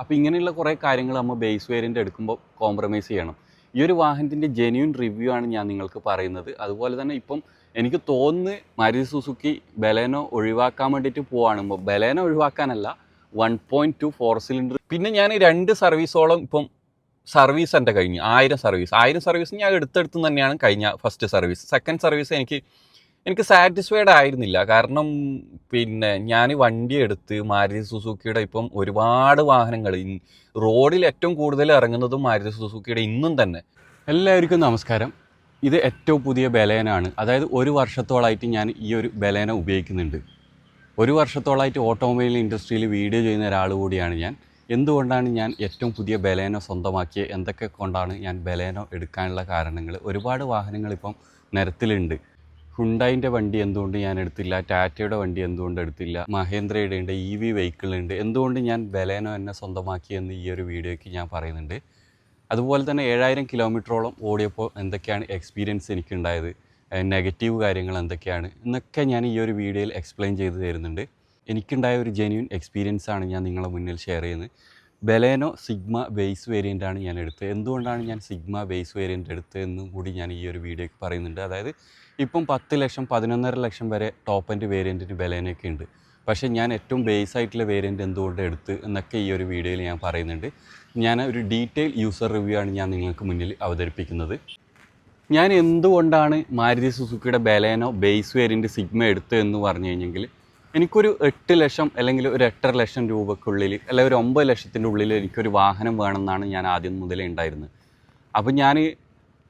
അപ്പോൾ ഇങ്ങനെയുള്ള കുറേ കാര്യങ്ങൾ നമ്മൾ ബേസ് വേരിയൻ്റ് എടുക്കുമ്പോൾ കോംപ്രമൈസ് ചെയ്യണം. ഈ ഒരു വാഹനത്തിൻ്റെ ജെന്യൂൻ റിവ്യൂ ആണ് ഞാൻ നിങ്ങൾക്ക് പറയുന്നത്. അതുപോലെ തന്നെ ഇപ്പം എനിക്ക് തോന്നുന്നു മാരുതി സുസുക്കി ബലേനോ ഒഴിവാക്കാൻ വേണ്ടിയിട്ട് പോവാണ്. ബലേനോ ഒഴിവാക്കാനല്ല, 1.2 4 സിലിണ്ടർ. പിന്നെ ഞാൻ 2 സർവീസോളം ഇപ്പം സർവീസ് എൻ്റെ കഴിഞ്ഞ് 1000 സർവീസ് ഞാൻ എടുത്തെടുത്ത് തന്നെയാണ് കഴിഞ്ഞ ഫസ്റ്റ് സർവീസ്. സെക്കൻഡ് സർവീസ് എനിക്ക് സാറ്റിസ്ഫൈഡ് ആയിരുന്നില്ല. കാരണം പിന്നെ ഞാൻ വണ്ടി എടുത്ത് മാരുതി സുസുക്കിയുടെ ഇപ്പം ഒരുപാട് വാഹനങ്ങൾ റോഡിൽ ഏറ്റവും കൂടുതൽ ഇറങ്ങുന്നതും മാരുതി സുസുക്കിയുടെ ഇന്നും തന്നെ. എല്ലാവർക്കും നമസ്കാരം. ഇത് ഏറ്റവും പുതിയ ബലേനാണ്. അതായത് 1 വർഷത്തോളമായിട്ട് ഞാൻ ഈ ഒരു ബലേന ഉപയോഗിക്കുന്നുണ്ട്. 1 വർഷത്തോളമായിട്ട് ഓട്ടോമൊബൈൽ ഇൻഡസ്ട്രിയിൽ വീഡിയോ ചെയ്യുന്ന ഒരാൾ കൂടിയാണ് ഞാൻ. എന്തുകൊണ്ടാണ് ഞാൻ ഏറ്റവും പുതിയ ബലേനോ സ്വന്തമാക്കിയത്, എന്തൊക്കെ കൊണ്ടാണ് ഞാൻ ബലേനോ എടുക്കാനുള്ള കാരണങ്ങൾ? ഒരുപാട് വാഹനങ്ങൾ ഇപ്പം നിരത്തിലുണ്ട്. ഹുണ്ടായിൻ്റെ വണ്ടി എന്തുകൊണ്ട് ഞാൻ എടുത്തില്ല, ടാറ്റയുടെ വണ്ടി എന്തുകൊണ്ട് എടുത്തില്ല, മഹേന്ദ്രയുടെ ഉണ്ട്, EV വെഹിക്കിളുണ്ട്. എന്തുകൊണ്ട് ഞാൻ ബലേനോ എന്നെ സ്വന്തമാക്കിയെന്ന് ഈ ഒരു വീഡിയോയ്ക്ക് ഞാൻ പറയുന്നുണ്ട്. അതുപോലെ തന്നെ 7000 കിലോമീറ്ററോളം ഓടിയപ്പോൾ എന്തൊക്കെയാണ് എക്സ്പീരിയൻസ് എനിക്കുണ്ടായത്, നെഗറ്റീവ് കാര്യങ്ങൾ എന്തൊക്കെയാണ് എന്നൊക്കെ ഞാൻ ഈ ഒരു വീഡിയോയിൽ എക്സ്പ്ലെയിൻ ചെയ്ത് തരുന്നുണ്ട്. എനിക്കുണ്ടായ ഒരു ജെന്യൂൻ എക്സ്പീരിയൻസ് ആണ് ഞാൻ നിങ്ങളുടെ മുന്നിൽ ഷെയർ ചെയ്യുന്നത്. ബലേനോ സിഗ്മ ബേസ് വേരിയൻ്റാണ് ഞാൻ എടുത്തത്. എന്തുകൊണ്ടാണ് ഞാൻ സിഗ്മ ബേസ് വേരിയൻ്റ് എടുത്തതെന്നും കൂടി ഞാൻ ഈ ഒരു വീഡിയോയ്ക്ക് പറയുന്നുണ്ട്. അതായത് ഇപ്പം 10 ലക്ഷം 11.5 ലക്ഷം വരെ ടോപ്പ് എൻഡ് വേരിയൻറ്റിന് ബലേനൊക്കെ ഉണ്ട്. പക്ഷേ ഞാൻ ഏറ്റവും ബേസ് ആയിട്ടുള്ള വേരിയൻറ്റ് എന്തുകൊണ്ട് എടുത്ത് എന്നൊക്കെ ഈ ഒരു വീഡിയോയിൽ ഞാൻ പറയുന്നുണ്ട്. ഞാൻ ഒരു ഡീറ്റെയിൽ യൂസർ റിവ്യൂ ആണ് ഞാൻ നിങ്ങൾക്ക് മുന്നിൽ അവതരിപ്പിക്കുന്നത്. ഞാൻ എന്തുകൊണ്ടാണ് മാരുതി സുസുക്കിയുടെ ബലേനോ ബേസ് വേരിയൻറ്റ് സിഗ്മ എടുത്തതെന്ന് പറഞ്ഞു കഴിഞ്ഞെങ്കിൽ, എനിക്കൊരു 8 ലക്ഷം അല്ലെങ്കിൽ ഒരു 8.5 ലക്ഷം രൂപയ്ക്കുള്ളിൽ അല്ലെങ്കിൽ ഒരു 9 ലക്ഷത്തിൻ്റെ ഉള്ളിൽ എനിക്കൊരു വാഹനം വേണമെന്നാണ് ഞാൻ ആദ്യം മുതലേ ഉണ്ടായിരുന്നത്. അപ്പോൾ ഞാൻ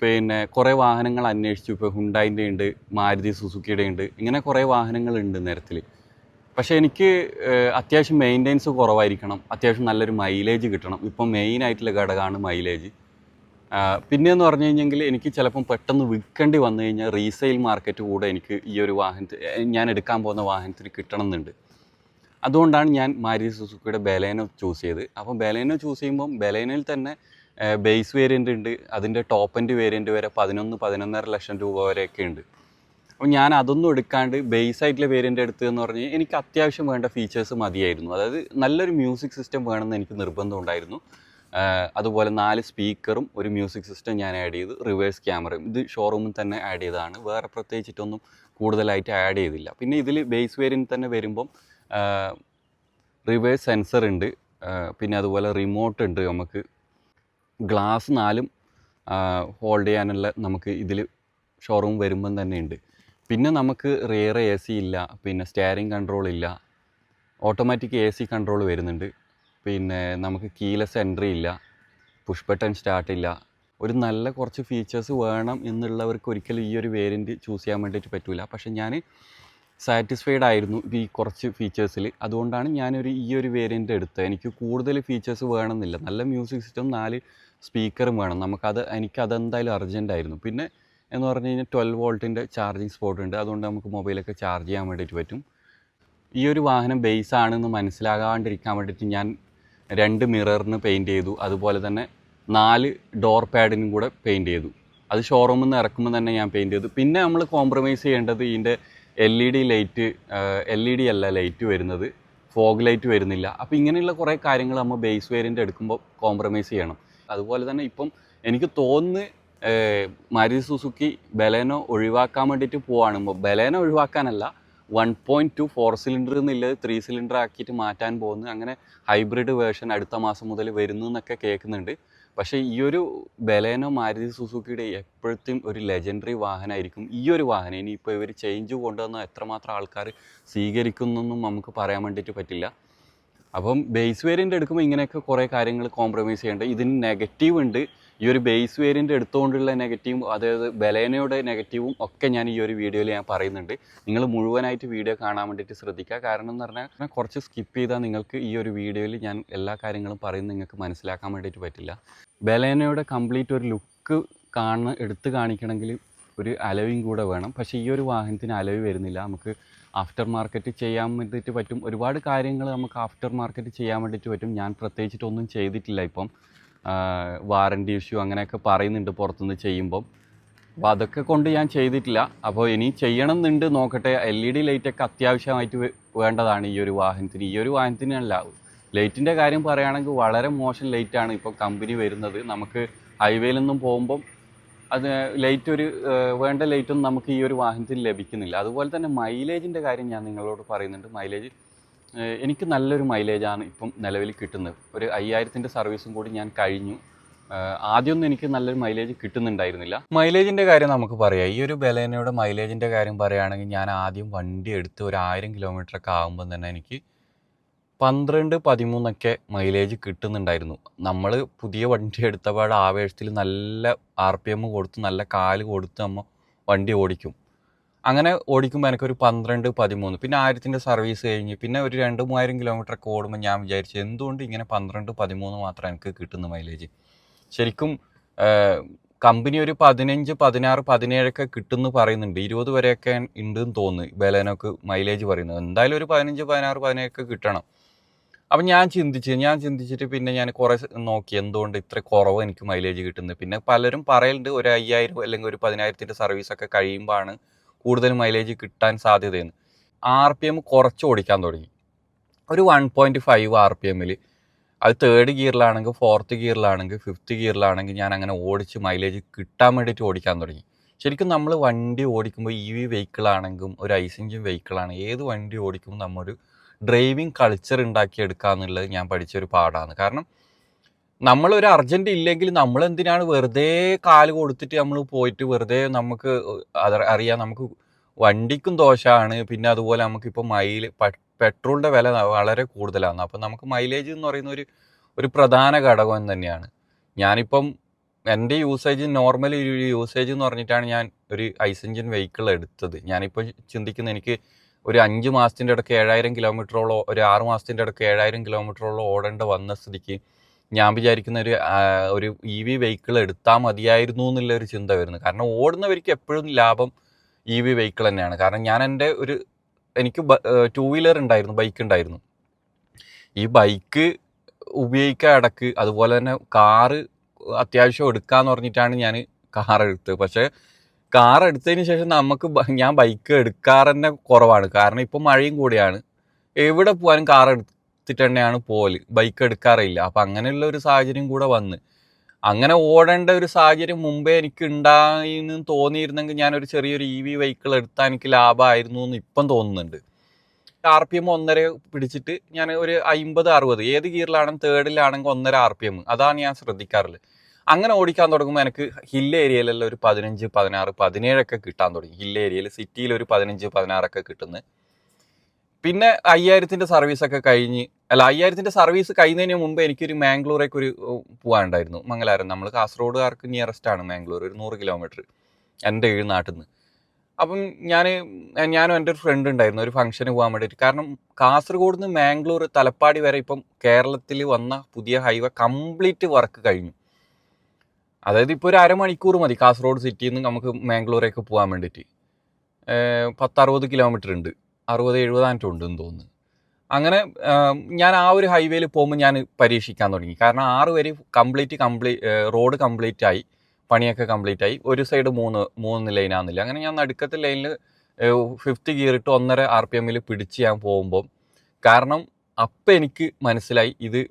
പിന്നെ കുറേ വാഹനങ്ങൾ അന്വേഷിച്ചു. ഇപ്പോൾ ഹുണ്ടായിൻ്റെ ഉണ്ട്, മാരുതി സുസുക്കിയുടെ ഉണ്ട്, ഇങ്ങനെ കുറേ വാഹനങ്ങളുണ്ട് നിരത്തിൽ. പക്ഷേ എനിക്ക് അത്യാവശ്യം മെയിൻ്റെനൻസ് കുറവായിരിക്കണം, അത്യാവശ്യം നല്ലൊരു മൈലേജ് കിട്ടണം. ഇപ്പം മെയിനായിട്ടുള്ള ഘടകമാണ് മൈലേജ്. പിന്നെയെന്ന് പറഞ്ഞു കഴിഞ്ഞെങ്കിൽ എനിക്ക് ചിലപ്പം പെട്ടെന്ന് വിൽക്കേണ്ടി വന്നു കഴിഞ്ഞാൽ റീസെയിൽ മാർക്കറ്റ് കൂടെ എനിക്ക് ഈ ഒരു ഞാൻ എടുക്കാൻ പോകുന്ന വാഹനത്തിന് കിട്ടണമെന്നുണ്ട്. അതുകൊണ്ടാണ് ഞാൻ മാരുതി സുസുക്കിയുടെ ബലേനോ ചൂസ് ചെയ്ത്. അപ്പം ബലേനോ ചൂസ് ചെയ്യുമ്പം ബലേനോയിൽ തന്നെ ബേസ് വേരിയൻ്റ് ഉണ്ട്, അതിൻ്റെ ടോപ്പ് എൻഡ് വേരിയൻ്റ് വരെ 11-11.5 ലക്ഷം രൂപ വരെയൊക്കെ ഉണ്ട്. അപ്പോൾ ഞാൻ അതൊന്നും എടുക്കാണ്ട് ബേസ് ആയിട്ടുള്ള വേരിയൻ്റ് എടുത്തതെന്ന് പറഞ്ഞ് എനിക്ക് അത്യാവശ്യം വേണ്ട ഫീച്ചേഴ്സ് മതിയായിരുന്നു. അതായത് നല്ലൊരു മ്യൂസിക് സിസ്റ്റം വേണമെന്ന് എനിക്ക് നിർബന്ധമുണ്ടായിരുന്നു. അതുപോലെ 4 സ്പീക്കറും ഒരു മ്യൂസിക് സിസ്റ്റം ഞാൻ ആഡ് ചെയ്തു, റിവേഴ്സ് ക്യാമറയും. ഇത് ഷോറൂമിൽ തന്നെ ആഡ് ചെയ്തതാണ്, വേറെ പ്രത്യേകിച്ചിട്ടൊന്നും കൂടുതലായിട്ട് ആഡ് ചെയ്തില്ല. പിന്നെ ഇതിൽ ബേസ് വേരിയൻ്റ് തന്നെ വരുമ്പം റിവേഴ്സ് സെൻസർ ഉണ്ട്, പിന്നെ അതുപോലെ റിമോട്ട് ഉണ്ട്, നമുക്ക് ഗ്ലാസ് 4 ഹോൾഡ് ചെയ്യാനുള്ള നമുക്ക് ഇതിൽ ഷോറൂം വരുമ്പം തന്നെ ഉണ്ട്. പിന്നെ നമുക്ക് റിയർ AC ഇല്ല, പിന്നെ സ്റ്റിയറിംഗ് കൺട്രോൾ ഇല്ല, ഓട്ടോമാറ്റിക് AC കൺട്രോൾ വരുന്നുണ്ട്. പിന്നെ നമുക്ക് കീലെസ് എൻട്രി ഇല്ല, പുഷ് ബട്ടൺ സ്റ്റാർട്ട് ഇല്ല. ഒരു നല്ല കുറച്ച് ഫീച്ചേഴ്സ് വേണം എന്നുള്ളവർക്ക് ഒരിക്കലും ഈ ഒരു വേരിയൻറ്റ് ചൂസ് ചെയ്യാൻ വേണ്ടിയിട്ട് പറ്റില്ല. പക്ഷേ ഞാൻ സാറ്റിസ്ഫൈഡ് ആയിരുന്നു ഈ കുറച്ച് ഫീച്ചേഴ്സിൽ. അതുകൊണ്ടാണ് ഈ ഒരു വേരിയൻ്റ് എടുത്തത്. എനിക്ക് കൂടുതൽ ഫീച്ചേഴ്സ് വേണമെന്നില്ല, നല്ല മ്യൂസിക് സിസ്റ്റം 4 സ്പീക്കറും വേണം. എനിക്കതെന്തായാലും അർജൻറ്റായിരുന്നു. പിന്നെ എന്ന് പറഞ്ഞു കഴിഞ്ഞാൽ 12 വോൾട്ടിൻ്റെ ചാർജിങ് സ്പോട്ട് ഉണ്ട്, അതുകൊണ്ട് നമുക്ക് മൊബൈലൊക്കെ ചാർജ് ചെയ്യാൻ വേണ്ടിയിട്ട് പറ്റും. ഈ ഒരു വാഹനം ബേസ് ആണെന്ന് മനസ്സിലാകാണ്ടിരിക്കാൻ വേണ്ടിയിട്ട് ഞാൻ 2 മിററിന് പെയിൻറ്റ് ചെയ്തു. അതുപോലെ തന്നെ 4 ഡോർ പാഡിനും കൂടെ പെയിൻറ്റ് ചെയ്തു. അത് ഷോറൂമിൽ നിന്ന് ഇറക്കുമ്പോൾ തന്നെ ഞാൻ പെയിൻറ്റ് ചെയ്തു. പിന്നെ നമ്മൾ കോംപ്രമൈസ് ചെയ്യേണ്ടത് ഇതിൻ്റെ LED ലൈറ്റ്, LED അല്ല ലൈറ്റ് വരുന്നത്, ഫോഗ് ലൈറ്റ് വരുന്നില്ല. അപ്പോൾ ഇങ്ങനെയുള്ള കുറേ കാര്യങ്ങൾ നമ്മൾ ബേസ് വേരിയൻ്റ് എടുക്കുമ്പോൾ കോംപ്രമൈസ് ചെയ്യണം. അതുപോലെ തന്നെ ഇപ്പം എനിക്ക് തോന്നുന്നു മാരുതി സുസുക്കി ബലേനോ ഒഴിവാക്കാൻ വേണ്ടിയിട്ട് പോവാണ്. ബലേനോ ഒഴിവാക്കാനല്ല, 1.2 4 സിലിണ്ടർ എന്നുള്ളത് 3 സിലിണ്ടർ ആക്കിയിട്ട് മാറ്റാൻ പോകുന്നു. അങ്ങനെ ഹൈബ്രിഡ് വേർഷൻ അടുത്ത മാസം മുതൽ വരുന്നു എന്നൊക്കെ കേൾക്കുന്നുണ്ട്. പക്ഷേ ഈ ഒരു ബലേനോ മാരുതി സുസുക്കിയുടെ എപ്പോഴത്തും ഒരു ലെജൻഡറി വാഹനമായിരിക്കും ഈ ഒരു വാഹനം. ഇനിയിപ്പോൾ ഇവർ ചേഞ്ച് കൊണ്ടുവന്നാൽ എത്രമാത്രം ആൾക്കാർ സ്വീകരിക്കുന്നൊന്നും നമുക്ക് പറയാൻ വേണ്ടിയിട്ട് പറ്റില്ല. അപ്പം ബേസ് വേരിയൻ്റ് എടുക്കുമ്പോൾ ഇങ്ങനെയൊക്കെ കുറേ കാര്യങ്ങൾ കോംപ്രമൈസ് ചെയ്യേണ്ടത്. ഇതിന് നെഗറ്റീവ് ഉണ്ട്. ഈ ഒരു ബേസ് വേരിയൻ്റ് എടുത്തുകൊണ്ടുള്ള നെഗറ്റീവും, അതായത് ബലേനോയുടെ നെഗറ്റീവും ഒക്കെ ഞാൻ ഈ ഒരു വീഡിയോയിൽ ഞാൻ പറയുന്നുണ്ട്. നിങ്ങൾ മുഴുവനായിട്ട് വീഡിയോ കാണാൻ വേണ്ടിയിട്ട് ശ്രദ്ധിക്കുക. കാരണം എന്ന് പറഞ്ഞാൽ കുറച്ച് സ്കിപ്പ് ചെയ്താൽ നിങ്ങൾക്ക് ഈ ഒരു വീഡിയോയിൽ ഞാൻ എല്ലാ കാര്യങ്ങളും പറയുന്നത് നിങ്ങൾക്ക് മനസ്സിലാക്കാൻ വേണ്ടിയിട്ട് പറ്റില്ല. ബലേനോയുടെ കംപ്ലീറ്റ് ഒരു ലുക്ക് എടുത്ത് കാണിക്കണമെങ്കിൽ ഒരു അലോയിങ് കൂടെ വേണം. പക്ഷേ ഈ ഒരു വാഹനത്തിന് അലോയ് വരുന്നില്ല. നമുക്ക് ആഫ്റ്റർ മാർക്കറ്റ് ചെയ്യാൻ വേണ്ടിയിട്ട് പറ്റും, ഒരുപാട് കാര്യങ്ങൾ നമുക്ക് ആഫ്റ്റർ മാർക്കറ്റ് ചെയ്യാൻ വേണ്ടിയിട്ട് പറ്റും. ഞാൻ പ്രത്യേകിച്ചിട്ടൊന്നും ചെയ്തിട്ടില്ല. ഇപ്പം വാറൻറ്റി ഇഷ്യൂ അങ്ങനെയൊക്കെ പറയുന്നുണ്ട് പുറത്തുനിന്ന് ചെയ്യുമ്പം. അപ്പോൾ അതൊക്കെ കൊണ്ട് ഞാൻ ചെയ്തിട്ടില്ല. അപ്പോൾ ഇനി ചെയ്യണം എന്നുണ്ട്, നോക്കട്ടെ. LED ലൈറ്റൊക്കെ അത്യാവശ്യമായിട്ട് വേണ്ടതാണ് ഈ ഒരു വാഹനത്തിന്. ഈ ഒരു വാഹനത്തിനല്ല, ലൈറ്റിൻ്റെ കാര്യം പറയുകയാണെങ്കിൽ വളരെ മോശം ലൈറ്റാണ് ഇപ്പോൾ കമ്പനി വരുന്നത്. നമുക്ക് ഹൈവേയിലൊന്നും പോകുമ്പം അത് ലൈറ്റ് ഒരു വേണ്ട ലൈറ്റൊന്നും നമുക്ക് ഈ ഒരു വാഹനത്തിൽ ലഭിക്കുന്നില്ല. അതുപോലെ തന്നെ മൈലേജിൻ്റെ കാര്യം ഞാൻ നിങ്ങളോട് പറയുന്നുണ്ട്. മൈലേജ് എനിക്ക് നല്ലൊരു മൈലേജാണ് ഇപ്പം നിലവിൽ കിട്ടുന്നത്. ഒരു 5000-ൻ്റെ സർവീസും കൂടി ഞാൻ കഴിഞ്ഞു. ആദ്യമൊന്നും എനിക്ക് നല്ലൊരു മൈലേജ് കിട്ടുന്നുണ്ടായിരുന്നില്ല. മൈലേജിൻ്റെ കാര്യം നമുക്ക് പറയാം. ഈ ഒരു ബലേനോയുടെ മൈലേജിൻ്റെ കാര്യം പറയുകയാണെങ്കിൽ ഞാൻ ആദ്യം വണ്ടി എടുത്ത് ഒരു 1000 കിലോമീറ്ററൊക്കെ ആകുമ്പോൾ തന്നെ എനിക്ക് 12-13 മൈലേജ് കിട്ടുന്നുണ്ടായിരുന്നു. നമ്മൾ പുതിയ വണ്ടി എടുത്തപാട് ആവേശത്തിൽ നല്ല RPM കൊടുത്ത് നല്ല കാല് കൊടുത്ത് നമ്മൾ വണ്ടി ഓടിക്കും. അങ്ങനെ ഓടിക്കുമ്പോൾ എനിക്കൊരു 12-13, പിന്നെ 1000-ൻ്റെ സർവീസ് കഴിഞ്ഞ് പിന്നെ ഒരു 2-3000 കിലോമീറ്ററൊക്കെ ഓടുമ്പോൾ ഞാൻ വിചാരിച്ചു എന്തുകൊണ്ട് ഇങ്ങനെ 12-13 മാത്രം എനിക്ക് കിട്ടുന്ന മൈലേജ്. ശരിക്കും കമ്പനി ഒരു 15, 16, 17 കിട്ടുമെന്ന് പറയുന്നുണ്ട്. 20 വരെയൊക്കെ ഉണ്ടെന്ന് തോന്നുന്നു ബലേനോക്ക് മൈലേജ് പറയുന്നത്. എന്തായാലും ഒരു 15, 16, 17 കിട്ടണം. അപ്പം ഞാൻ ചിന്തിച്ചിട്ട് പിന്നെ ഞാൻ കുറേ നോക്കി എന്തുകൊണ്ട് ഇത്ര കുറവ് എനിക്ക് മൈലേജ് കിട്ടുന്നത്. പിന്നെ പലരും പറയലുണ്ട് ഒരു 5000 അല്ലെങ്കിൽ ഒരു 10000-ൻ്റെ സർവീസൊക്കെ കഴിയുമ്പോഴാണ് കൂടുതൽ മൈലേജ് കിട്ടാൻ സാധ്യതയെന്ന്. RPM കുറച്ച് ഓടിക്കാൻ തുടങ്ങി. ഒരു 1.5 RPM-ൽ, അത് 3rd ഗിയറിലാണെങ്കിൽ 4th ഗിയറിലാണെങ്കിൽ 5th ഗിയറിലാണെങ്കിൽ ഞാൻ അങ്ങനെ ഓടിച്ച് മൈലേജ് കിട്ടാൻ വേണ്ടിയിട്ട് ഓടിക്കാൻ തുടങ്ങി. ശരിക്കും നമ്മൾ വണ്ടി ഓടിക്കുമ്പോൾ EV വെഹിക്കിളാണെങ്കിലും ഒരു ഐസ് എഞ്ചിൻ വെഹിക്കിളാണ്, ഏത് വണ്ടി ഓടിക്കുമ്പോൾ നമ്മൊരു ഡ്രൈവിംഗ് കൾച്ചർ ഉണ്ടാക്കിയെടുക്കുക എന്നുള്ളത് ഞാൻ പഠിച്ചൊരു പാഠമാണ്. കാരണം നമ്മളൊരു അർജൻറ്റ് ഇല്ലെങ്കിൽ നമ്മൾ എന്തിനാണ് വെറുതെ കാല് കൊടുത്തിട്ട് നമ്മൾ പോയിട്ട് വെറുതെ നമുക്ക് അറിയാം നമുക്ക് വണ്ടിക്കും ദോഷമാണ്. പിന്നെ അതുപോലെ നമുക്കിപ്പോൾ പെട്രോളിൻ്റെ വില വളരെ കൂടുതലാണ്. അപ്പം നമുക്ക് മൈലേജ് എന്ന് പറയുന്ന ഒരു പ്രധാന ഘടകം തന്നെയാണ്. ഞാനിപ്പം എൻ്റെ യൂസേജ് നോർമൽ യൂസേജ് എന്ന് പറഞ്ഞിട്ടാണ് ഞാൻ ഒരു ഐസ് എഞ്ചിൻ വെഹിക്കിൾ എടുത്തത്. ഞാനിപ്പോൾ ചിന്തിക്കുന്നത് എനിക്ക് ഒരു 5 മാസത്തിൻ്റെ ഇടയ്ക്ക് 7000 കിലോമീറ്ററോളം, ഒരു 6 മാസത്തിൻ്റെ ഇടയ്ക്ക് 7000 കിലോമീറ്ററോളം ഓടേണ്ട വന്ന സ്ഥിതിക്ക് ഞാൻ വിചാരിക്കുന്ന ഒരു EV വെഹിക്കിൾ എടുത്താൽ മതിയായിരുന്നു എന്നുള്ളൊരു ചിന്ത വരുന്നത്. കാരണം ഓടുന്നവർക്ക് എപ്പോഴും ലാഭം EV വെഹിക്കിൾ തന്നെയാണ്. കാരണം ഞാൻ എനിക്ക് 2 വീലർ ഉണ്ടായിരുന്നു, ബൈക്ക് ഉണ്ടായിരുന്നു. ഈ ബൈക്ക് ഉപയോഗിക്കാൻ ഇടക്ക്, അതുപോലെ തന്നെ കാറ് അത്യാവശ്യം എടുക്കാമെന്ന് പറഞ്ഞിട്ടാണ് ഞാൻ കാർ എടുത്തത്. പക്ഷേ കാർ എടുത്തതിന് ശേഷം ഞാൻ ബൈക്ക് എടുക്കാറ് തന്നെ കുറവാണ്. കാരണം ഇപ്പോൾ മഴയും കൂടിയാണ്, എവിടെ പോകാനും കാർ എടുത്തിട്ട് തന്നെയാണ് പോകല്, ബൈക്ക് എടുക്കാറില്ല. അപ്പം അങ്ങനെയുള്ള ഒരു സാഹചര്യം കൂടെ വന്ന് അങ്ങനെ ഓടേണ്ട ഒരു സാഹചര്യം മുമ്പേ എനിക്ക് ഉണ്ടായിന്ന് തോന്നിയിരുന്നെങ്കിൽ ഞാനൊരു ചെറിയൊരു EV വെഹിക്കിൾ എടുത്താൽ എനിക്ക് ലാഭമായിരുന്നു എന്ന് ഇപ്പം തോന്നുന്നുണ്ട്. RPM 1.5 പിടിച്ചിട്ട് ഞാൻ ഒരു 50-60, ഏത് ഗിയറിലാണെങ്കിൽ 3rd-ലാണെങ്കിൽ 1.5 RPM, അതാണ് ഞാൻ ശ്രദ്ധിക്കാറുള്ളത്. അങ്ങനെ ഓടിക്കാൻ തുടങ്ങുമ്പോൾ എനിക്ക് ഹിൽ ഏരിയയിലെല്ലാം ഒരു 15, 16, 17 കിട്ടാൻ തുടങ്ങി. ഹിൽ ഏരിയയിൽ, സിറ്റിയിൽ ഒരു 15, 16 കിട്ടുന്നത്. പിന്നെ 5000-ൻ്റെ സർവീസൊക്കെ കഴിഞ്ഞ്, 5000-ൻ്റെ സർവീസ് കഴിയുന്നതിന് മുമ്പ് എനിക്കൊരു മാംഗ്ലൂരേക്ക് പോകാനുണ്ടായിരുന്നു. മംഗലാരം, നമ്മൾ കാസർഗോഡുകാർക്ക് നിയറസ്റ്റ് ആണ് മാംഗ്ലൂർ, ഒരു 100 കിലോമീറ്റർ എൻ്റെ നാട്ടിൽ നിന്ന്. അപ്പം ഞാനും എൻ്റെ ഒരു ഫ്രണ്ട് ഉണ്ടായിരുന്നു ഒരു ഫംഗ്ഷന് പോകാൻ വേണ്ടിയിട്ട്. കാരണം കാസർഗോഡ് നിന്ന് മാംഗ്ലൂർ, തലപ്പാടി വരെ ഇപ്പം കേരളത്തിൽ വന്ന പുതിയ ഹൈവേ കംപ്ലീറ്റ് വർക്ക് കഴിഞ്ഞു. അതായത് ഇപ്പോൾ ഒരു അരമണിക്കൂർ മതി കാസർഗോഡ് സിറ്റിയിൽ നിന്ന് നമുക്ക് മാംഗ്ലൂരേക്ക് പോകാൻ വേണ്ടിയിട്ട്. 10-60 കിലോമീറ്റർ ഉണ്ട്, 60-70 ഉണ്ടെന്ന് തോന്നുന്നു. അങ്ങനെ ഞാൻ ആ ഒരു ഹൈവേയിൽ പോകുമ്പോൾ ഞാൻ പരീക്ഷിക്കാൻ തുടങ്ങി. കാരണം 6 വരെ റോഡ് കംപ്ലീറ്റ് ആയി, പണിയൊക്കെ കംപ്ലീറ്റ് ആയി. ഒരു സൈഡ് 3 ലൈനാകുന്നില്ല. അങ്ങനെ ഞാൻ നടുക്കത്തെ ലൈനിൽ 5th ഗിയർ ഇട്ട് 1.5 RPM-ൽ പിടിച്ച് ഞാൻ പോകുമ്പോൾ, കാരണം അപ്പം എനിക്ക് മനസ്സിലായി ഇത്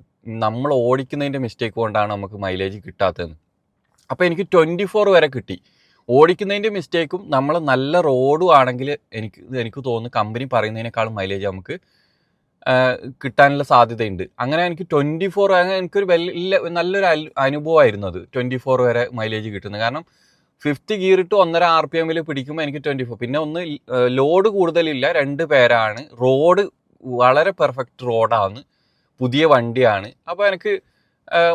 നമ്മൾ ഓടിക്കുന്നതിൻ്റെ മിസ്റ്റേക്ക് കൊണ്ടാണ് നമുക്ക് മൈലേജ് കിട്ടാത്തതെന്ന്. അപ്പോൾ എനിക്ക് 24 വരെ കിട്ടി. ഓടിക്കുന്നതിൻ്റെ മിസ്റ്റേക്കും നമ്മൾ നല്ല റോഡും ആണെങ്കിൽ എനിക്ക് തോന്നുന്നു കമ്പനി പറയുന്നതിനേക്കാളും മൈലേജ് നമുക്ക് കിട്ടാനുള്ള സാധ്യതയുണ്ട്. അങ്ങനെ എനിക്ക് 24, അങ്ങനെ എനിക്കൊരു നല്ലൊരു അനുഭവമായിരുന്നു അത്, 24 വരെ മൈലേജ് കിട്ടുന്നത്. കാരണം 5th ഗിയർ ഇട്ട് 1.5 RPM-ൽ പിടിക്കുമ്പോൾ എനിക്ക് 24. പിന്നെ ലോഡ് കൂടുതലില്ല, 2 പേരാണ്, റോഡ് വളരെ പെർഫെക്റ്റ് റോഡാണ്, പുതിയ വണ്ടിയാണ്. അപ്പോൾ എനിക്ക്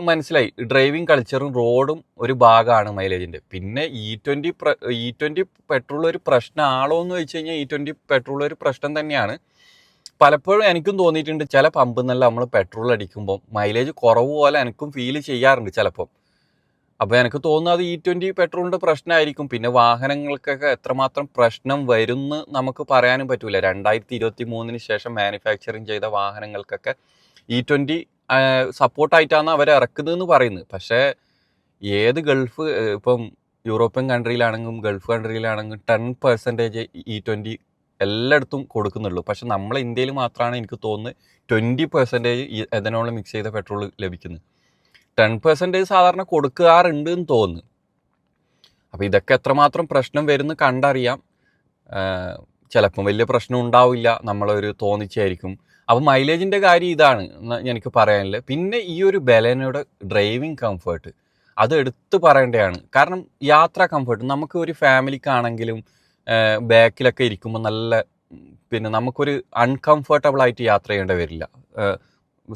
മനസ്സിലായി ഡ്രൈവിംഗ് കൾച്ചറും റോഡും ഒരു ഭാഗമാണ് മൈലേജിൻ്റെ. പിന്നെ E20 പെട്രോൾ ഒരു പ്രശ്നമാണോ എന്ന് ചോദിച്ചു കഴിഞ്ഞാൽ E20 പെട്രോൾ ഒരു പ്രശ്നം തന്നെയാണ്. പലപ്പോഴും എനിക്കും തോന്നിയിട്ടുണ്ട്, ചില പമ്പിൽ നിന്നെല്ലാം നമ്മൾ പെട്രോൾ അടിക്കുമ്പോൾ മൈലേജ് കുറവ് പോലെ എനിക്കും ഫീൽ ചെയ്യാറുണ്ട് ചിലപ്പം. അപ്പോൾ എനിക്ക് തോന്നുന്നത് E20 പെട്രോളിൻ്റെ പ്രശ്നമായിരിക്കും. പിന്നെ വാഹനങ്ങൾക്കൊക്കെ എത്രമാത്രം പ്രശ്നം വരുമെന്ന് നമുക്ക് പറയാനും പറ്റില്ല. 2023 ശേഷം മാനുഫാക്ചറിങ് ചെയ്ത വാഹനങ്ങൾക്കൊക്കെ E20 സപ്പോർട്ടായിട്ടാണ് അവർ ഇറക്കുന്നതെന്ന് പറയുന്നത്. പക്ഷേ ഏത് ഇപ്പം യൂറോപ്യൻ കൺട്രിയിലാണെങ്കിലും ഗൾഫ് കൺട്രിയിലാണെങ്കിലും 10% E20 എല്ലായിടത്തും കൊടുക്കുന്നുള്ളൂ. പക്ഷെ നമ്മളെ ഇന്ത്യയിൽ മാത്രമാണ് എനിക്ക് തോന്നുന്നത് 20% ഈ എഥനോൾ മിക്സ് ചെയ്ത പെട്രോൾ ലഭിക്കുന്നത്. 10% സാധാരണ കൊടുക്കാറുണ്ട് എന്ന് തോന്നുന്നു. അപ്പോൾ ഇതൊക്കെ എത്രമാത്രം പ്രശ്നം വരുമെന്ന് കണ്ടറിയാം. ചിലപ്പം വലിയ പ്രശ്നം ഉണ്ടാവില്ല, നമ്മളൊരു തോന്നിച്ചായിരിക്കും. അപ്പോൾ മൈലേജിൻ്റെ കാര്യം ഇതാണ് എനിക്ക് പറയാനുള്ളത്. പിന്നെ ഈ ഒരു ബലേനോയുടെ ഡ്രൈവിംഗ് കംഫർട്ട് അത് എടുത്ത് പറയേണ്ടതാണ്. കാരണം യാത്രാ കംഫർട്ട് നമുക്ക് ഒരു ഫാമിലിക്കാണെങ്കിലും ബാക്കിലൊക്കെ ഇരിക്കുമ്പോൾ നല്ല പിന്നെ നമുക്കൊരു അൺകംഫർട്ടബിൾ ആയിട്ട് യാത്ര ചെയ്യേണ്ടി വരില്ല.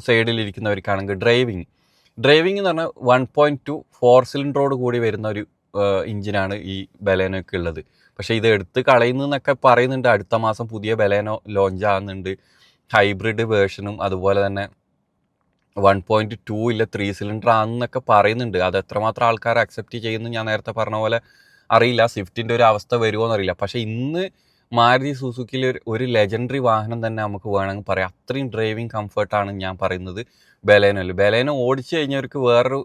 സൈഡിലിരിക്കുന്നവർക്കാണെങ്കിൽ ഡ്രൈവിംഗ് എന്ന് പറഞ്ഞാൽ 1.2 4 സിലിണ്ടറോട് കൂടി വരുന്ന ഒരു എഞ്ചിനാണ് ഈ ബലേനോയ്ക്ക് ഉള്ളത്. പക്ഷേ ഇത് എടുത്ത് കളയുന്നതെന്നൊക്കെ പറയുന്നുണ്ട്. അടുത്ത മാസം പുതിയ ബലേനോ ലോഞ്ച് ആകുന്നുണ്ട്, ഹൈബ്രിഡ് വേർഷനും അതുപോലെ തന്നെ 1.2 ഇല്ല 3 സിലിണ്ടർ ആണെന്നൊക്കെ പറയുന്നുണ്ട്. അത് എത്രമാത്രം ആൾക്കാർ അക്സെപ്റ്റ് ചെയ്യുന്നു ഞാൻ നേരത്തെ പറഞ്ഞ പോലെ അറിയില്ല. സ്വിഫ്റ്റിൻ്റെ ഒരു അവസ്ഥ വരുമോ എന്നറിയില്ല. പക്ഷേ ഇന്ന് മാരുതി സുസുക്കിയിൽ ഒരു ലെജൻഡറി വാഹനം തന്നെ നമുക്ക് വേണമെങ്കിൽ പറയാം. അത്രയും ഡ്രൈവിംഗ് കംഫർട്ടാണ് ഞാൻ പറയുന്നത് ബലേനോ ഓടിച്ചു കഴിഞ്ഞവർക്ക് വേറൊരു,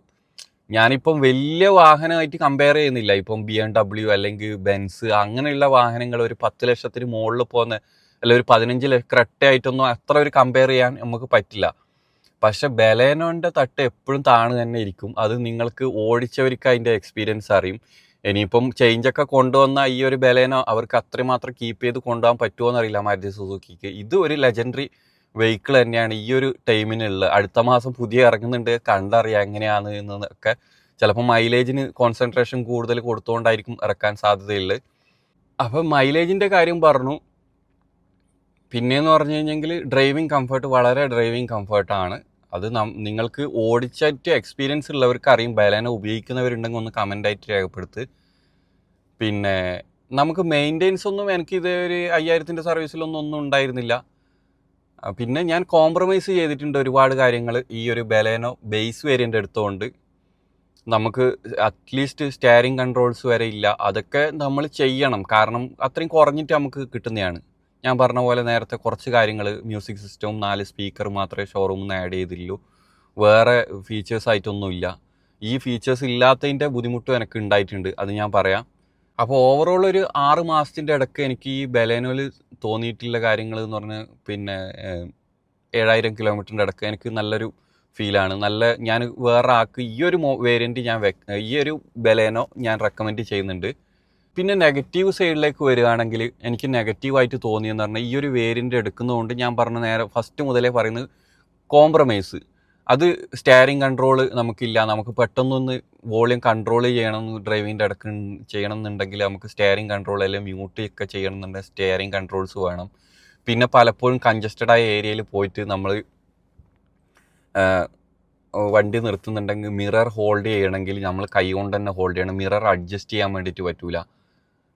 ഞാനിപ്പം വലിയ വാഹനമായിട്ട് കമ്പയർ ചെയ്യുന്നില്ല. ഇപ്പം BMW അല്ലെങ്കിൽ ബെൻസ് അങ്ങനെയുള്ള വാഹനങ്ങൾ ഒരു 10 ലക്ഷത്തിന് മുകളിൽ പോകുന്ന, അല്ല ഒരു 15 ലക്ഷം ക്രെട്ടയായിട്ടൊന്നും അത്ര ഒരു കമ്പയർ ചെയ്യാൻ നമുക്ക് പറ്റില്ല. പക്ഷെ ബലേനോൻ്റെ തട്ട് എപ്പോഴും താണ് തന്നെ ഇരിക്കും. അത് നിങ്ങൾക്ക് ഓടിച്ചവർക്ക് അതിൻ്റെ എക്സ്പീരിയൻസ് അറിയും. ഇനിയിപ്പം ചേഞ്ചൊക്കെ കൊണ്ടുവന്ന ഈ ഒരു ബലേനോ അവർക്ക് അത്രമാത്രം കീപ്പ് ചെയ്ത് കൊണ്ടുപോകാൻ പറ്റുമോ എന്നറിയില്ല മാരുതി സുസുക്കിക്ക്. ഇത് ഒരു ലെജൻഡറി വെഹിക്കിൾ തന്നെയാണ് ഈ ഒരു ടൈമിനുള്ളത്. അടുത്ത മാസം പുതിയ ഇറങ്ങുന്നുണ്ട്, കണ്ടറിയാം എങ്ങനെയാണ് എന്നൊക്കെ. ചിലപ്പോൾ മൈലേജിന് കോൺസെൻട്രേഷൻ കൂടുതൽ കൊടുത്തുകൊണ്ടായിരിക്കും ഇറക്കാൻ സാധ്യതയുള്ളത്. അപ്പം മൈലേജിൻ്റെ കാര്യം പറഞ്ഞു. പിന്നെയെന്ന് പറഞ്ഞു കഴിഞ്ഞെങ്കിൽ ഡ്രൈവിംഗ് കംഫർട്ട്, വളരെ ഡ്രൈവിംഗ് കംഫർട്ടാണ്. അത് നിങ്ങൾക്ക് ഓടിച്ചിട്ട് എക്സ്പീരിയൻസ് ഉള്ളവർക്ക് അറിയും. ബലേനോ ഉപയോഗിക്കുന്നവരുണ്ടെങ്കിൽ ഒന്ന് കമൻ്റായിട്ട് രേഖപ്പെടുത്ത്. പിന്നെ നമുക്ക് മെയിൻ്റെനൻസ് ഒന്നും എനിക്കിത് ഒരു 5000-ൻ്റെ സർവീസിലൊന്നും ഉണ്ടായിരുന്നില്ല. പിന്നെ ഞാൻ കോംപ്രമൈസ് ചെയ്തിട്ടുണ്ട് ഒരുപാട് കാര്യങ്ങൾ ഈ ഒരു ബലേനോ ബേസ് വേരിയൻ്റ് എടുത്തുകൊണ്ട്. നമുക്ക് അറ്റ്ലീസ്റ്റ് സ്റ്റിയറിംഗ് കൺട്രോൾസ് വരെ ഇല്ല. അതൊക്കെ നമ്മൾ ചെയ്യണം, കാരണം അത്രയും കുറഞ്ഞിട്ട് നമുക്ക് കിട്ടുന്നതാണ്. ഞാൻ പറഞ്ഞ പോലെ നേരത്തെ കുറച്ച് കാര്യങ്ങൾ, മ്യൂസിക് സിസ്റ്റവും 4 സ്പീക്കർ മാത്രമേ ഷോറൂമിൽ നിന്ന് ആഡ് ചെയ്തില്ലൂ. വേറെ ഫീച്ചേഴ്സ് ആയിട്ടൊന്നുമില്ല. ഈ ഫീച്ചേഴ്സ് ഇല്ലാത്തതിൻ്റെ ബുദ്ധിമുട്ടും എനിക്ക് ഉണ്ടായിട്ടുണ്ട്, അത് ഞാൻ പറയാം. അപ്പോൾ ഓവറോൾ ഒരു 6 മാസത്തിൻ്റെ ഇടയ്ക്ക് എനിക്ക് ഈ ബലേനോയിൽ തോന്നിയിട്ടുള്ള കാര്യങ്ങൾ എന്ന് പറഞ്ഞാൽ, പിന്നെ 7000 കിലോമീറ്ററിൻ്റെ ഇടയ്ക്ക് എനിക്ക് നല്ലൊരു ഫീലാണ്. ഞാൻ വേറെ ആൾക്ക് ഈ ഒരു വേരിയൻറ്റ് ഈ ഒരു ബലേനോ ഞാൻ റെക്കമെൻഡ് ചെയ്യുന്നുണ്ട്. പിന്നെ നെഗറ്റീവ് സൈഡിലേക്ക് വരികയാണെങ്കിൽ എനിക്ക് നെഗറ്റീവായിട്ട് തോന്നിയെന്ന് പറഞ്ഞാൽ, ഈ ഒരു വേരിയൻ്റ് എടുക്കുന്നതുകൊണ്ട് ഞാൻ പറഞ്ഞ നേരെ ഫസ്റ്റ് മുതലേ പറയുന്നത് കോംപ്രമൈസ്. അത് സ്റ്റിയറിംഗ് കൺട്രോൾ നമുക്കില്ല. നമുക്ക് പെട്ടെന്നൊന്ന് വോളിയം കൺട്രോൾ ഡ്രൈവിങ്ങിൻ്റെ ഇടയ്ക്ക് ചെയ്യണം എന്നുണ്ടെങ്കിൽ നമുക്ക് സ്റ്റിയറിംഗ് കൺട്രോൾ അല്ലെങ്കിൽ മ്യൂട്ട് ഒക്കെ ചെയ്യണം എന്നുണ്ടെങ്കിൽ സ്റ്റിയറിംഗ് കൺട്രോൾസ് വേണം. പിന്നെ പലപ്പോഴും കൺജസ്റ്റഡ് ആയ ഏരിയയിൽ പോയിട്ട് നമ്മൾ വണ്ടി നിർത്തുന്നുണ്ടെങ്കിൽ മിറർ ഹോൾഡ് ചെയ്യണമെങ്കിൽ നമ്മൾ കൈ കൊണ്ട് തന്നെ ഹോൾഡ് ചെയ്യണം. മിറർ അഡ്ജസ്റ്റ് ചെയ്യാൻ വേണ്ടിയിട്ട് പറ്റൂല.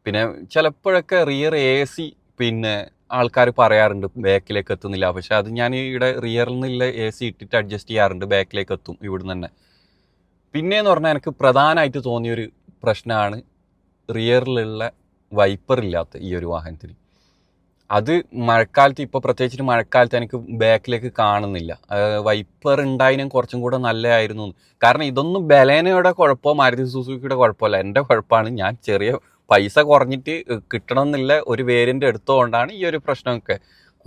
പിന്നെ ചിലപ്പോഴൊക്കെ റിയർ AC പിന്നെ ആൾക്കാർ പറയാറുണ്ട് ബാക്കിലേക്ക് എത്തുന്നില്ല. പക്ഷെ അത് ഞാൻ ഇവിടെ റിയറിൽ നിന്നുള്ള AC ഇട്ടിട്ട് അഡ്ജസ്റ്റ് ചെയ്യാറുണ്ട്, ബാക്കിലേക്ക് എത്തും ഇവിടുന്ന് തന്നെ. പിന്നെയെന്ന് പറഞ്ഞാൽ എനിക്ക് പ്രധാനമായിട്ട് തോന്നിയൊരു പ്രശ്നമാണ് റിയറിലുള്ള വൈപ്പർ ഇല്ലാത്ത ഈ ഒരു വാഹനത്തിന്. അത് മഴക്കാലത്ത്, ഇപ്പോൾ പ്രത്യേകിച്ചിട്ട് മഴക്കാലത്ത് എനിക്ക് ബാക്കിലേക്ക് കാണുന്നില്ല. വൈപ്പർ ഉണ്ടായതിനും കുറച്ചും കൂടെ നല്ലതായിരുന്നു. കാരണം ഇതൊന്നും ബലേനയുടെ കുഴപ്പമോ മാരുതി സുസുക്കിയുടെ കുഴപ്പമല്ല, എൻ്റെ കുഴപ്പമാണ്. ഞാൻ ചെറിയ പൈസ കുറഞ്ഞിട്ട് കിട്ടണമെന്നില്ല ഒരു വേരിയൻ്റ് എടുത്തുകൊണ്ടാണ് ഈ ഒരു പ്രശ്നമൊക്കെ.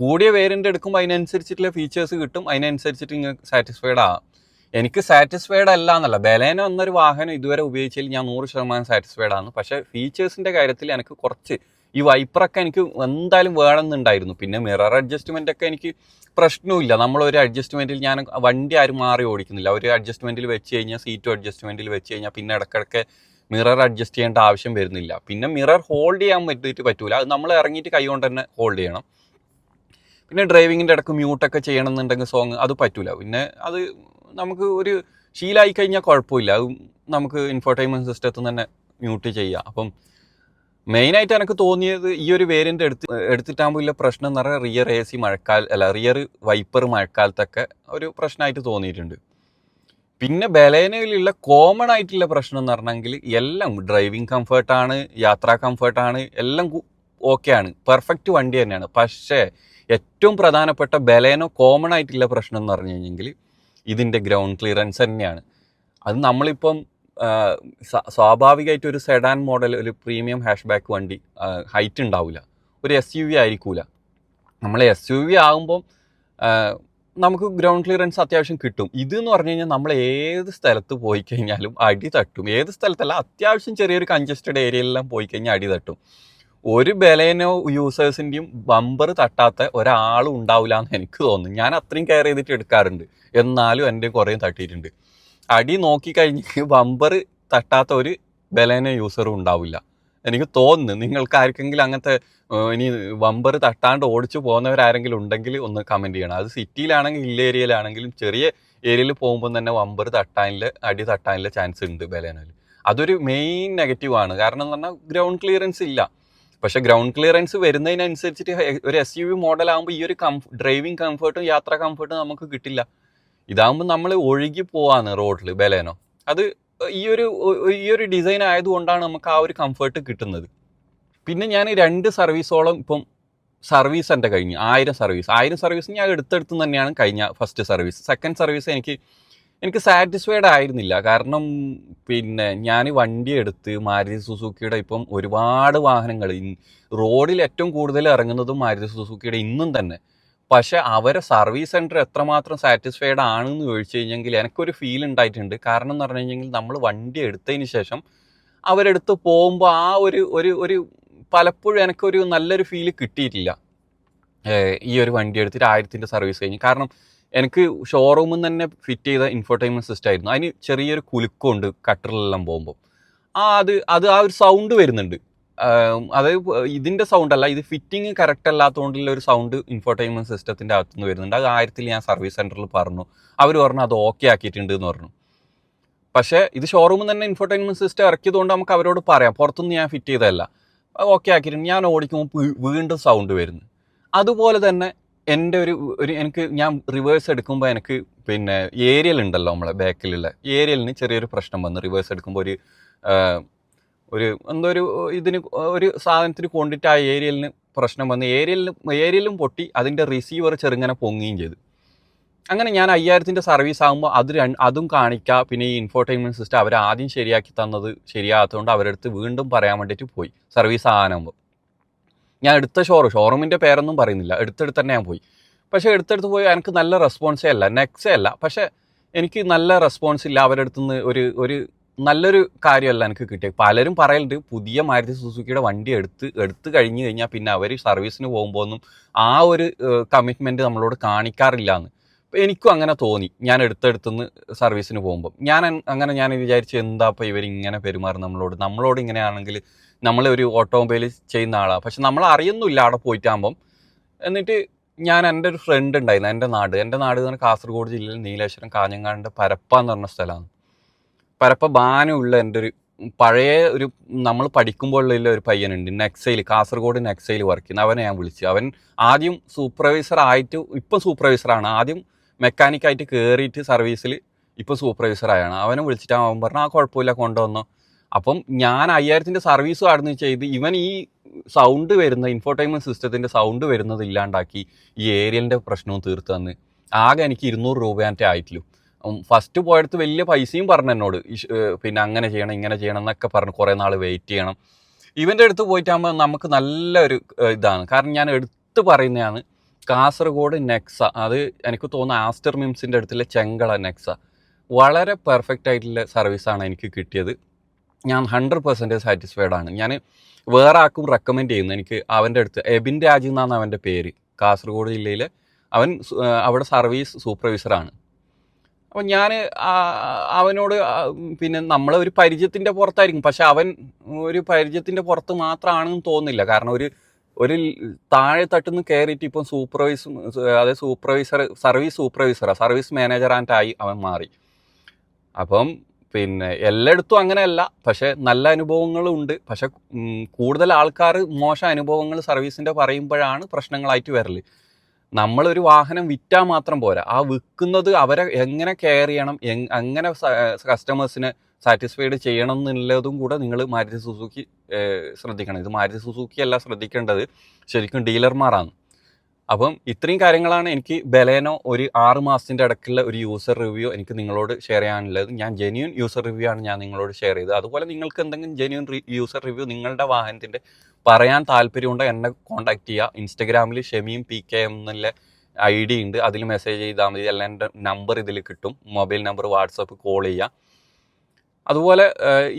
കൂടിയ വേരിയൻ്റ് എടുക്കുമ്പോൾ അതിനനുസരിച്ചിട്ടുള്ള ഫീച്ചേഴ്സ് കിട്ടും, അതിനനുസരിച്ചിട്ട് നിങ്ങൾക്ക് സാറ്റിസ്ഫൈഡ് ആകാം. എനിക്ക് സാറ്റിസ്ഫൈഡ് അല്ല എന്നല്ല, ബലേനോ എന്നൊരു വാഹനം ഇതുവരെ ഉപയോഗിച്ചതിൽ ഞാൻ 100% സാറ്റിസ്ഫൈഡ് ആണ്. പക്ഷേ ഫീച്ചേഴ്സിൻ്റെ കാര്യത്തിൽ എനിക്ക് കുറച്ച് ഈ വൈപ്പറൊക്കെ എനിക്ക് എന്തായാലും വേണമെന്നുണ്ടായിരുന്നു. പിന്നെ മിറർ അഡ്ജസ്റ്റ്മെൻ്റ് ഒക്കെ എനിക്ക് പ്രശ്നമില്ല. നമ്മളൊരു അഡ്ജസ്റ്റ്മെൻറ്റിൽ, ഞാൻ വണ്ടി ആരും മാറി ഓടിക്കുന്നില്ല, ഒരു അഡ്ജസ്റ്റ്മെൻറ്റിൽ വെച്ച് കഴിഞ്ഞാൽ, സീറ്റും അഡ്ജസ്റ്റ്മെൻറ്റിൽ വെച്ച് കഴിഞ്ഞാൽ പിന്നെ ഇടയ്ക്കിടയ്ക്ക് മിറർ അഡ്ജസ്റ്റ് ചെയ്യേണ്ട ആവശ്യം വരുന്നില്ല. പിന്നെ മിറർ ഹോൾഡ് ചെയ്യാൻ പറ്റൂല, അത് നമ്മൾ ഇറങ്ങിയിട്ട് കൈ കൊണ്ട് തന്നെ ഹോൾഡ് ചെയ്യണം. പിന്നെ ഡ്രൈവിങ്ങിൻ്റെ ഇടയ്ക്ക് മ്യൂട്ടൊക്കെ ചെയ്യണമെന്നുണ്ടെങ്കിൽ സോങ് അത് പറ്റൂല. പിന്നെ അത് നമുക്ക് ഒരു ശീലമായി കഴിഞ്ഞാൽ കുഴപ്പമില്ല, അത് നമുക്ക് ഇൻഫോർടൈൻമെൻറ്റ് സിസ്റ്റത്തിൽ തന്നെ മ്യൂട്ട് ചെയ്യാം. അപ്പം മെയിനായിട്ട് എനിക്ക് തോന്നിയത് ഈ ഒരു വേരിയൻ്റ് എടുത്തിട്ടാകുമ്പോൾ ഇല്ല പ്രശ്നം എന്ന് പറഞ്ഞാൽ റിയർ വൈപ്പർ മഴക്കാലത്തൊക്കെ ഒരു പ്രശ്നമായിട്ട് തോന്നിയിട്ടുണ്ട്. പിന്നെ ബലേനയിലുള്ള കോമൺ ആയിട്ടുള്ള പ്രശ്നം എന്ന് പറഞ്ഞെങ്കിൽ എല്ലാം ഡ്രൈവിംഗ് കംഫർട്ടാണ്, യാത്രാ കംഫർട്ടാണ്, എല്ലാം ഓക്കെയാണ്, പെർഫെക്റ്റ് വണ്ടി തന്നെയാണ്. പക്ഷേ ഏറ്റവും പ്രധാനപ്പെട്ട ബലേനോ കോമൺ ആയിട്ടുള്ള പ്രശ്നം എന്ന് പറഞ്ഞു കഴിഞ്ഞെങ്കിൽ ഇതിൻ്റെ ഗ്രൗണ്ട് ക്ലിയറൻസ് തന്നെയാണ്. അത് നമ്മളിപ്പം സ്വാഭാവികമായിട്ട് ഒരു സെഡാൻ മോഡൽ, ഒരു പ്രീമിയം ഹാഷ് ബാക്ക് വണ്ടി ഹൈറ്റ് ഉണ്ടാവില്ല. ഒരു SUV ആയിരിക്കൂല. നമ്മൾ SUV ആകുമ്പം നമുക്ക് ഗ്രൗണ്ട് ക്ലിയറൻസ് അത്യാവശ്യം കിട്ടും. ഇതെന്ന് പറഞ്ഞു കഴിഞ്ഞാൽ നമ്മൾ ഏത് സ്ഥലത്ത് പോയി കഴിഞ്ഞാലും അടി തട്ടും. ഏത് സ്ഥലത്തല്ല, അത്യാവശ്യം ചെറിയൊരു കൺജസ്റ്റഡ് ഏരിയയിലെല്ലാം പോയി കഴിഞ്ഞാൽ അടി തട്ടും. ഒരു ബലേനോ യൂസേഴ്സിൻ്റെയും ബമ്പർ തട്ടാത്ത ഒരാളും ഉണ്ടാവില്ല എന്ന് എനിക്ക് തോന്നുന്നു. ഞാൻ അത്രയും കെയർ ചെയ്തിട്ട് എടുക്കാറുണ്ട്, എന്നാലും എൻ്റെ കുറേ തട്ടിയിട്ടുണ്ട്. അടി നോക്കിക്കഴിഞ്ഞ് ബമ്പർ തട്ടാത്ത ഒരു ബലേനോ യൂസറും ഉണ്ടാവില്ല എനിക്ക് തോന്നുന്നു. നിങ്ങൾക്ക് ആർക്കെങ്കിലും അങ്ങനത്തെ ഇനി ബമ്പർ തട്ടാണ്ട് ഓടിച്ചു പോകുന്നവരാരെങ്കിലും ഉണ്ടെങ്കിൽ ഒന്ന് കമൻറ്റ് ചെയ്യണം. അത് സിറ്റിയിലാണെങ്കിൽ ഹിൽ ഏരിയയിലാണെങ്കിലും ചെറിയ ഏരിയയിൽ പോകുമ്പോൾ തന്നെ ബമ്പർ തട്ടാനില്ല, അടി തട്ടാനില്ല ചാൻസ് ഉണ്ട് ബലേനോയിൽ. അതൊരു മെയിൻ നെഗറ്റീവാണ്. കാരണം എന്ന് പറഞ്ഞാൽ ഗ്രൗണ്ട് ക്ലിയറൻസ് ഇല്ല. പക്ഷെ ഗ്രൗണ്ട് ക്ലിയറൻസ് വരുന്നതിനനുസരിച്ചിട്ട് ഒരു SUV മോഡലാകുമ്പോൾ ഈ ഒരു ഡ്രൈവിംഗ് കംഫർട്ടും യാത്രാ കംഫർട്ടും നമുക്ക് കിട്ടില്ല. ഇതാകുമ്പോൾ നമ്മൾ ഒഴുകി പോവാന്ന് റോഡിൽ ബലേനോ. അത് ഈ ഒരു ഡിസൈൻ ആയതുകൊണ്ടാണ് നമുക്ക് ആ ഒരു കംഫർട്ട് കിട്ടുന്നത്. പിന്നെ ഞാൻ 2 സർവീസോളം ഇപ്പം സർവീസ് എൻ്റെ കഴിഞ്ഞു. 1000 സർവീസ് ഞാൻ എടുത്തെടുത്ത് തന്നെയാണ് കഴിഞ്ഞ ഫസ്റ്റ് സർവീസ്. സെക്കൻഡ് സർവീസ് എനിക്ക് സാറ്റിസ്ഫൈഡ് ആയിരുന്നില്ല. കാരണം പിന്നെ ഞാൻ വണ്ടി എടുത്ത് മാരുതി സുസുക്കിയുടെ ഇപ്പം ഒരുപാട് വാഹനങ്ങൾ റോഡിൽ ഏറ്റവും കൂടുതൽ ഇറങ്ങുന്നതും മാരുതി സുസുക്കിയുടെ ഇന്നും തന്നെ. പക്ഷെ അവരെ സർവീസ് സെൻറ്റർ എത്രമാത്രം സാറ്റിസ്ഫൈഡ് ആണെന്ന് ചോദിച്ചു കഴിഞ്ഞെങ്കിൽ എനിക്കൊരു ഫീൽ ഉണ്ടായിട്ടുണ്ട്. കാരണം എന്ന് പറഞ്ഞു കഴിഞ്ഞെങ്കിൽ നമ്മൾ വണ്ടി എടുത്തതിന് ശേഷം അവരെടുത്ത് പോകുമ്പോൾ ആ ഒരു പലപ്പോഴും എനിക്കൊരു നല്ലൊരു ഫീല് കിട്ടിയിട്ടില്ല ഈ ഒരു വണ്ടി എടുത്തിട്ട് 1000 സർവീസ് കഴിഞ്ഞ്. കാരണം എനിക്ക് ഷോറൂമിൽ നിന്ന് തന്നെ ഫിറ്റ് ചെയ്ത ഇൻഫോർടൈൻമെൻറ്റ് സിസ്റ്റം ആയിരുന്നു. അതിന് ചെറിയൊരു കുലുക്കമുണ്ട് കട്ടറിലെല്ലാം പോകുമ്പോൾ. അത് ആ ഒരു സൗണ്ട് വരുന്നുണ്ട്. അതായത് ഇതിൻ്റെ സൗണ്ട് അല്ല, ഇത് ഫിറ്റിങ് കറക്റ്റ് അല്ലാത്തതുകൊണ്ടുള്ള ഒരു സൗണ്ട് ഇൻഫോർടൈൻമെൻറ്റ് സിസ്റ്റത്തിൻ്റെ അകത്തുനിന്ന് വരുന്നുണ്ട്. അത് 1000 ഞാൻ സർവീസ് സെൻറ്ററിൽ പറഞ്ഞു. അവർ പറഞ്ഞു അത് ഓക്കെ ആക്കിയിട്ടുണ്ട് എന്ന് പറഞ്ഞു. പക്ഷേ ഇത് ഷോറൂമിൽ തന്നെ ഇൻഫോർടൈൻമെൻറ്റ് സിസ്റ്റം ഇറക്കിയതുകൊണ്ട് നമുക്ക് അവരോട് പറയാം, പുറത്തുനിന്ന് ഞാൻ ഫിറ്റ് ചെയ്തതല്ല, ഓക്കെ ആക്കിയിട്ടുണ്ട്. ഞാൻ ഓടിക്കുമ്പോൾ വീണ്ടും സൗണ്ട് വരുന്നു. അതുപോലെ തന്നെ എൻ്റെ ഞാൻ റിവേഴ്സ് എടുക്കുമ്പോൾ എനിക്ക് പിന്നെ ഏരിയൽ ഉണ്ടല്ലോ നമ്മളെ ബാക്കിലുള്ള ഏരിയലിന് ചെറിയൊരു പ്രശ്നം വന്നു. റിവേഴ്സ് എടുക്കുമ്പോൾ ഒരു സാധനത്തിന് കൊണ്ടിട്ട് ആ ഏരിയലിന് പ്രശ്നം വന്ന് ഏരിയലും പൊട്ടി, അതിൻ്റെ റിസീവർ ചെറുങ്ങനെ പൊങ്ങുകയും ചെയ്തു. അങ്ങനെ ഞാൻ 5000 സർവീസ് ആകുമ്പോൾ അതും കാണിക്കുക. പിന്നെ ഈ ഇൻഫോർടൈൻമെൻറ്റ് സിസ്റ്റം അവർ ആദ്യം ശരിയാക്കി തന്നത് ശരിയാകാത്തതുകൊണ്ട് അവരെടുത്ത് വീണ്ടും പറയാൻ വേണ്ടിയിട്ട് പോയി. സർവീസ് ആകാനാകുമ്പോൾ ഞാൻ എടുത്ത ഷോറൂമിൻ്റെ പേരൊന്നും പറയുന്നില്ല, എടുത്തെടുത്ത് തന്നെ ഞാൻ പോയി. പക്ഷേ എടുത്തെടുത്ത് പോയി എനിക്ക് നല്ല റെസ്പോൺസേ അല്ല, നെക്സേ അല്ല, പക്ഷേ എനിക്ക് നല്ല റെസ്പോൺസ് ഇല്ല. അവരെടുത്തുനിന്ന് ഒരു നല്ലൊരു കാര്യമല്ല എനിക്ക് കിട്ടിയത്. പലരും പറയലുണ്ട് പുതിയ മാരുതി സുസുക്കിയുടെ വണ്ടി എടുത്ത് കഴിഞ്ഞ് കഴിഞ്ഞാൽ പിന്നെ അവർ സർവീസിന് പോകുമ്പോൾ ഒന്നും ആ ഒരു കമ്മിറ്റ്മെൻറ്റ് നമ്മളോട് കാണിക്കാറില്ല എന്ന്. അപ്പോൾ എനിക്കും അങ്ങനെ തോന്നി ഞാൻ എടുത്തെടുത്തുനിന്ന് സർവീസിന് പോകുമ്പോൾ. ഞാൻ വിചാരിച്ചു എന്താ ഇപ്പോൾ ഇവരിങ്ങനെ പെരുമാറും നമ്മളോട് ഇങ്ങനെയാണെങ്കിൽ നമ്മൾ ഒരു ഓട്ടോമൊബൈൽ ചെയ്യുന്ന ആളാണ്, പക്ഷെ നമ്മൾ അറിയുന്നില്ല അവിടെ പോയിട്ടാകുമ്പം. എന്നിട്ട് എൻ്റെ ഒരു ഫ്രണ്ട് ഉണ്ടായിരുന്നു, എൻ്റെ നാട് എന്ന് പറഞ്ഞാൽ കാസർഗോഡ് ജില്ലയിൽ നീലേശ്വരം കാഞ്ഞങ്ങാടിൻ്റെ പരപ്പ എന്ന് പറഞ്ഞ സ്ഥലമാണ്. പരപ്പ ബാനുള്ള എൻ്റെ ഒരു പഴയ നമ്മൾ പഠിക്കുമ്പോഴുള്ള ഒരു പയ്യനുണ്ട്, കാസർഗോഡ് നെക്സൈൽ വർക്ക് ചെയ്യുന്ന. അവനെ ഞാൻ വിളിച്ചു. അവൻ ആദ്യം സൂപ്പർവൈസർ ആയിട്ട്, ഇപ്പം സൂപ്പർവൈസറാണ്, ആദ്യം മെക്കാനിക്കായിട്ട് കയറിയിട്ട് സർവീസിൽ ഇപ്പോൾ സൂപ്പർവൈസറായാണ്. അവനെ വിളിച്ചിട്ട് അവൻ പറഞ്ഞു കുഴപ്പമില്ല കൊണ്ടുവന്നോ. അപ്പം ഞാൻ 5000 സർവീസും ആയിരുന്നു ചെയ്ത് ഇവൻ ഈ സൗണ്ട് വരുന്ന ഇൻഫോർടൈൻമെൻറ്റ് സിസ്റ്റത്തിൻ്റെ സൗണ്ട് വരുന്നത് ഇല്ലാണ്ടാക്കി ഈ ഏരിയലിൻ്റെ പ്രശ്നവും തീർത്ത് തന്ന് ആകെ എനിക്ക് 200 രൂപയാൻ്റെ ആയിട്ടുള്ളൂ. ഫസ്റ്റ് പോയടുത്ത് വലിയ പൈസയും പറഞ്ഞു എന്നോട്, പിന്നെ അങ്ങനെ ചെയ്യണം ഇങ്ങനെ ചെയ്യണം എന്നൊക്കെ പറഞ്ഞു, കുറേ നാൾ വെയിറ്റ് ചെയ്യണം. ഇവൻ്റെ അടുത്ത് പോയിട്ടാകുമ്പോൾ നമുക്ക് നല്ലൊരു ഇതാണ്. കാരണം ഞാൻ എടുത്ത് പറയുന്നതാണ് കാസർഗോഡ് നെക്സ, അത് എനിക്ക് തോന്നുന്നു ആസ്റ്റർ മിംസിൻ്റെ അടുത്തുള്ള ചെങ്കള നെക്സ, വളരെ പെർഫെക്റ്റ് ആയിട്ടുള്ള സർവീസാണ് എനിക്ക് കിട്ടിയത്. ഞാൻ 100% സാറ്റിസ്ഫൈഡ് ആണ്. ഞാൻ വേറെ ആർക്കും റെക്കമെൻഡ് ചെയ്യുന്നു. എനിക്ക് അവൻ്റെ അടുത്ത് എബിൻ രാജ് എന്നാണ് അവൻ്റെ പേര്, കാസർഗോഡ് ജില്ലയിൽ അവൻ അവിടെ സർവീസ് സൂപ്പർവൈസറാണ്. അപ്പം ഞാൻ അവനോട് പിന്നെ നമ്മളെ ഒരു പരിചയത്തിൻ്റെ പുറത്തായിരിക്കും, പക്ഷെ അവൻ ഒരു പരിചയത്തിൻ്റെ പുറത്ത് മാത്രമാണെന്ന് തോന്നുന്നില്ല. കാരണം ഒരു താഴെ തട്ടുന്ന് കയറിയിട്ട് ഇപ്പം സർവീസ് സൂപ്പർവൈസറാണ്, സർവീസ് മാനേജർ ആയി അവൻ മാറി. അപ്പം പിന്നെ എല്ലായിടത്തും അങ്ങനെയല്ല, പക്ഷെ നല്ല അനുഭവങ്ങളും ഉണ്ട്. പക്ഷെ കൂടുതൽ ആൾക്കാർ മോശം അനുഭവങ്ങൾ സർവീസിൻ്റെ പറയുമ്പോഴാണ് പ്രശ്നങ്ങളായിട്ട് വരൽ. നമ്മളൊരു വാഹനം വിറ്റാൽ മാത്രം പോരാ, ആ വിൽക്കുന്നത് അവരെ എങ്ങനെ കെയർ ചെയ്യണം, അങ്ങനെ കസ്റ്റമേഴ്സിനെ സാറ്റിസ്ഫൈഡ് ചെയ്യണം എന്നുള്ളതും കൂടെ നിങ്ങൾ മാരുതി സുസുക്കി ശ്രദ്ധിക്കണം. ഇത് മാരുതി സുസുക്കി അല്ല ശ്രദ്ധിക്കേണ്ടത്, ശരിക്കും ഡീലർമാരാണ്. അപ്പം ഇത്രയും കാര്യങ്ങളാണ് എനിക്ക് ബലേനോ ഒരു 6 മാസത്തിൻ്റെ ഇടയ്ക്കുള്ള ഒരു യൂസർ റിവ്യൂ എനിക്ക് നിങ്ങളോട് ഷെയർ ചെയ്യാനുള്ളത്. ഞാൻ ജെന്യൂൻ യൂസർ റിവ്യൂ ആണ് ഞാൻ നിങ്ങളോട് ഷെയർ ചെയ്തത്. അതുപോലെ നിങ്ങൾക്ക് എന്തെങ്കിലും ജെന്യൂൻ യൂസർ റിവ്യൂ നിങ്ങളുടെ വാഹനത്തിൻ്റെ പറയാൻ താല്പര്യമുണ്ടോ എന്നെ കോൺടാക്ട് ചെയ്യുക. ഇൻസ്റ്റഗ്രാമിൽ ഷമീം PK എന്നുള്ള ID ഉണ്ട്, അതിൽ മെസ്സേജ് ചെയ്താൽ മതി. എല്ലാം എൻ്റെ നമ്പർ ഇതിൽ കിട്ടും, മൊബൈൽ നമ്പർ, വാട്സപ്പ്, കോൾ ചെയ്യുക. അതുപോലെ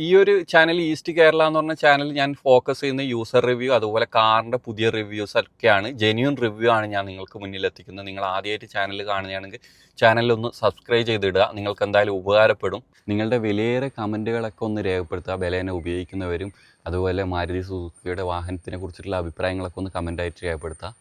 ഈ ഒരു ചാനൽ ഈസ്റ്റ് കേരള എന്ന് പറഞ്ഞ ചാനൽ ഞാൻ ഫോക്കസ് ചെയ്യുന്ന യൂസർ റിവ്യൂ അതുപോലെ കാറിൻ്റെ പുതിയ റിവ്യൂസ് ഒക്കെയാണ്. ജെന്യൂൻ റിവ്യൂ ആണ് ഞാൻ നിങ്ങൾക്ക് മുന്നിൽ എത്തിക്കുന്നത്. നിങ്ങൾ ആദ്യമായിട്ട് ചാനൽ കാണുകയാണെങ്കിൽ ചാനലൊന്ന് സബ്സ്ക്രൈബ് ചെയ്തിടുക, നിങ്ങൾക്ക് എന്തായാലും ഉപകാരപ്പെടും. നിങ്ങളുടെ വിലയേറെ കമൻറ്റുകളൊക്കെ ഒന്ന് രേഖപ്പെടുത്തുക. ബലേനോ ഉപയോഗിക്കുന്നവരും അതുപോലെ മാരുതി സുസുക്കിയുടെ വാഹനത്തിനെ കുറിച്ചിട്ടുള്ള അഭിപ്രായങ്ങളൊക്കെ ഒന്ന് കമൻ്റായിട്ട് രേഖപ്പെടുത്തുക.